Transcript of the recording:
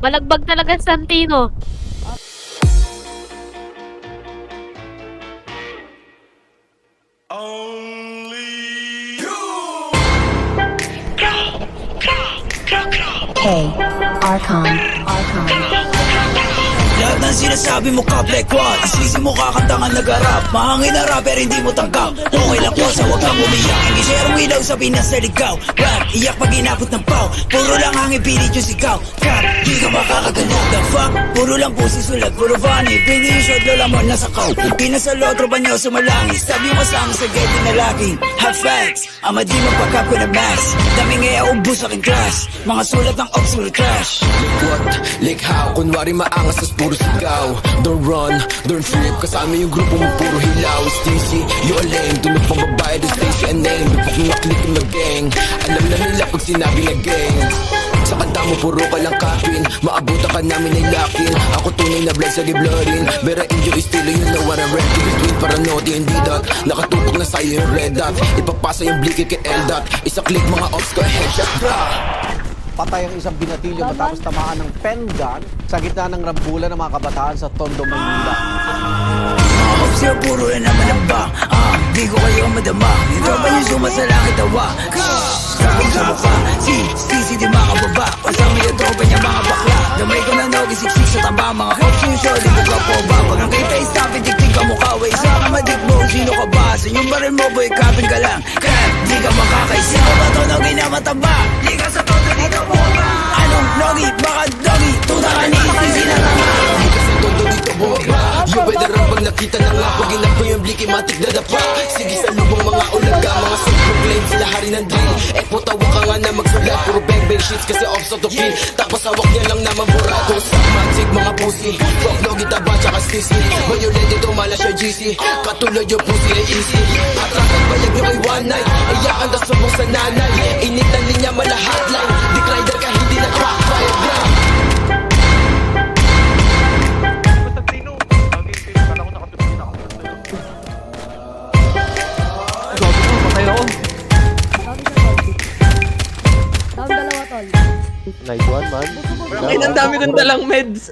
Malagbag talaga si Santino. K. Archon. Lahat ng sinasabi mo ka Black One, isisi mo kakanta nga nag-arap. Mahangin na rapper hindi mo tanggap. Okay lang ko sa wag kang umiyak. Hindi share ilaw sa Pinas na ligaw. Rap, iyak pag inabot ng pau. Puro lang hangin pilit yung sigaw. Cap, di ka makakagano. The fuck, puro lang pusi sulat, puro funny. Pingi yung shot, lola mo nasa kaw. Pinasalo, tropa nyo sumalangis. Sabi mo kasama sa getty na laging have facts, ama di magpakap ko na max. Daming ngaya ubus aking class. Mga sulat ng ops, puro trash. Like what? Like how? Kunwari maangas tas puro sigaw. Don't run, don't trip. Kasama yung grupo mo puro hilaw. Stacy, you a lame. Tunog pang babae, the Stacy a name. Lupak yung maklik yung mag-gang. Alam na nila pag sinabi na gang. Sa kanta mo puro ka lang kapin. Maabutan ka namin ay lakin. Ako tunay na blood sa giblorin. Bera inyo estilo, you know what I'm ready. Between paranoid hindi dot. Nakatutok na sa'yo yung red dot. Ipapasa yung blikit kay L-dot. Isa click mga ops ko headshot. Patay ang isang binatilyo matapos tamaan ng pen gun sa gitna ng rambulan ng mga kabataan sa Tondo, Manila. Mga ops yun, puro na naman ang ba. Di ko kayo madama. Yung tropa nyo sumasalangit tawa. Sabing sa pa, si di makababa. Kasama yung tropa niya mga bakla. Damay ko na nogi, siksik sa taba. Mga ops yung show, di ko ka po ba. Pag ang kita is tapin, tiktik ka mukha. Isa ka madikbo, sino ka ba? Sa inyong baril mo, boy, kapin ka lang. Kaya di ka makakaisi. Ako ba to nogi na mataba? Di ka sa toto, di ka po ba? Anong nogi? Baka dogi? Tuta ka ni Sisi na tama. Di ka sa todo dito bumaba. Yung veteran pag nakita na nga. Pag inap ko yung bliki, matik na dapa. Sige sa lubong mga ulaga. Mga self-proclaim sila hari ng drill. Puta wag ka nga na magsulat. Puro bang shits kasi off sa tupi. Tapos hawak niya lang naman burato. Sa magic mga pussy. Fuck logi taba tsaka sissy. Violent ito mala siya GC. Katulad yung pussy ay easy. Atrasan bayag nyo kay one night. Iyakan na subong sa nanay. Init na linya mala hotline. Dick rider ka hindi na crack fire ground. Nice one, man. Ang dami kong dalang meds.